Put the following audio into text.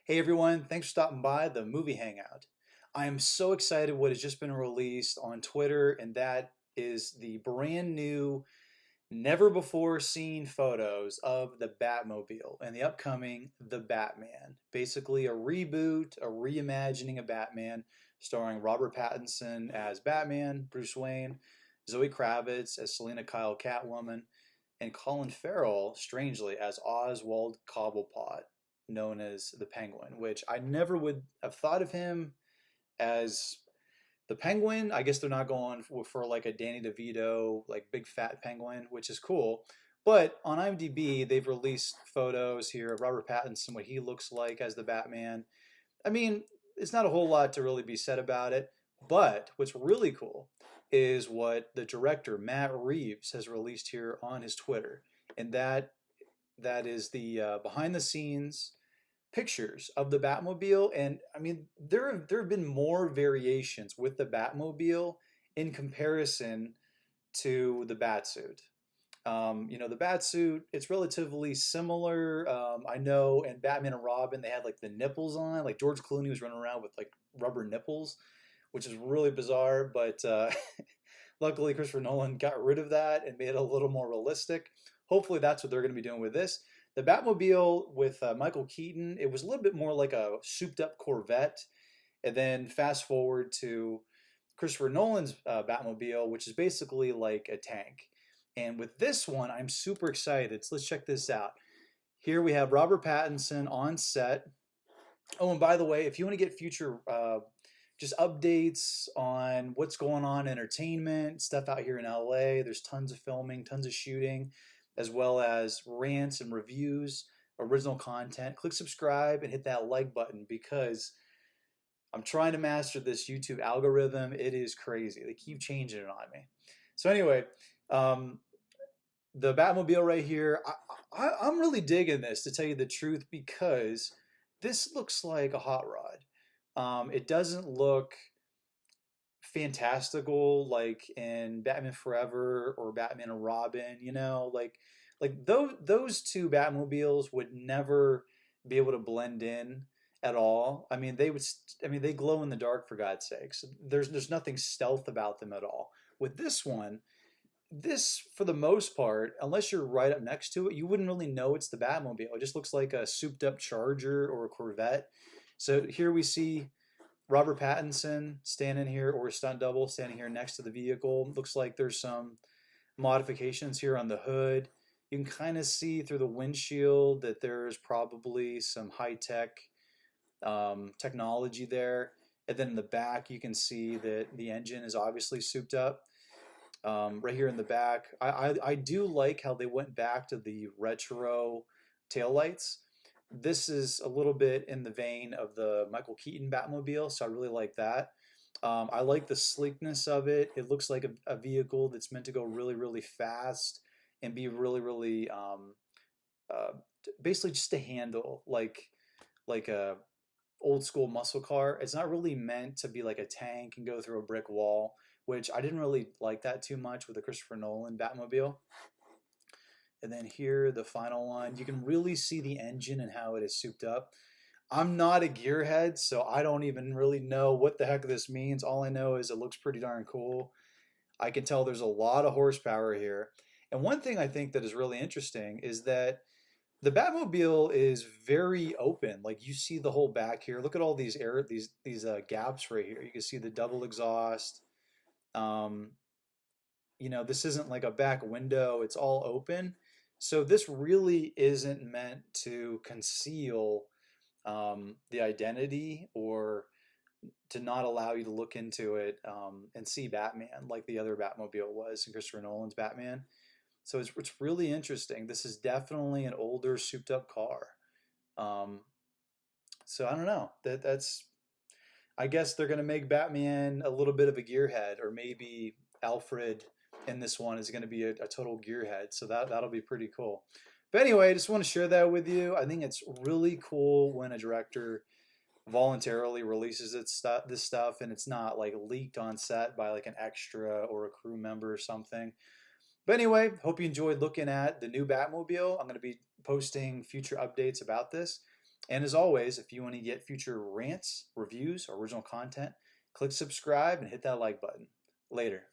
Hey everyone, thanks for stopping by the movie Hangout. I am so excited what has just been released on Twitter, and that is the brand new, never before seen photos of the Batmobile and the upcoming The Batman. Basically, a reboot, a reimagining of Batman, starring Robert Pattinson as Batman, Bruce Wayne, Zoe Kravitz as Selena Kyle Catwoman, and Colin Farrell, strangely, as Oswald Cobblepot, known as the Penguin, which I never would have thought of him as the Penguin. I guess they're not going for like a Danny DeVito, like big fat penguin, which is cool. But on IMDb, they've released photos here of Robert Pattinson, what he looks like as the Batman. I mean, it's not a whole lot to really be said about it, but what's really cool is what the director Matt Reeves has released here on his Twitter, and that is the behind the scenes pictures of the Batmobile. And I mean, there have been more variations with the Batmobile in comparison to the Batsuit. The Batsuit, it's relatively similar. I know in Batman and Robin, they had like the nipples on, like George Clooney was running around with like rubber nipples, which is really bizarre. But luckily, Christopher Nolan got rid of that and made it a little more realistic. Hopefully, that's what they're going to be doing with this. The Batmobile with Michael Keaton, it was a little bit more like a souped up Corvette. And then fast forward to Christopher Nolan's Batmobile, which is basically like a tank. And with this one, I'm super excited. So let's check this out. Here we have Robert Pattinson on set. Oh, and by the way, if you want to get future just updates on what's going on, entertainment, stuff out here in LA, there's tons of filming, tons of shooting, as well as rants and reviews, original content. Click subscribe and hit that like button because I'm trying to master this YouTube algorithm. It is crazy. They keep changing it on me. So anyway, um, the Batmobile right here, I'm really digging this to tell you the truth because this looks like a hot rod. It doesn't look fantastical like in Batman Forever or Batman and Robin, like those two Batmobiles would never be able to blend in at all. I mean, they glow in the dark for God's sakes. There's nothing stealth about them at all. With this one, this for the most part, unless you're right up next to it, you wouldn't really know it's the Batmobile. It just looks like a souped up Charger or a Corvette. So here we see Robert Pattinson standing here, or a stunt double standing here next to the vehicle. Looks like there's some modifications here on the hood. You can kind of see through the windshield that there's probably some high-tech technology there. And then in the back, you can see that the engine is obviously souped up. Right here in the back, I do like how they went back to the retro taillights. This is a little bit in the vein of the Michael Keaton Batmobile, so I really like that. I like the sleekness of it. It looks like a vehicle that's meant to go really, really fast and be really, really uh, basically just a handle like a old school muscle car. It's not really meant to be like a tank and go through a brick wall, which I didn't really like that too much with the Christopher Nolan Batmobile. And then here, the final one, you can really see the engine and how it is souped up. I'm not a gearhead, so I don't even really know what the heck this means. All I know is it looks pretty darn cool. I can tell there's a lot of horsepower here. And one thing I think that is really interesting is that the Batmobile is very open. Like you see the whole back here. Look at all these gaps right here. You can see the double exhaust. Um, this isn't like a back window. It's all open. So this really isn't meant to conceal the identity or to not allow you to look into it and see Batman like the other Batmobile was in Christopher Nolan's Batman. So it's really interesting. This is definitely an older, souped up car. Um, so I don't know. That's I guess they're gonna make Batman a little bit of a gearhead, or maybe Alfred in this one is gonna be a total gearhead. So that'll be pretty cool. But anyway, I just want to share that with you. I think it's really cool when a director voluntarily releases this stuff and it's not like leaked on set by like an extra or a crew member or something. But anyway, hope you enjoyed looking at the new Batmobile. I'm going to be posting future updates about this. And as always, if you want to get future rants, reviews, or original content, click subscribe and hit that like button. Later.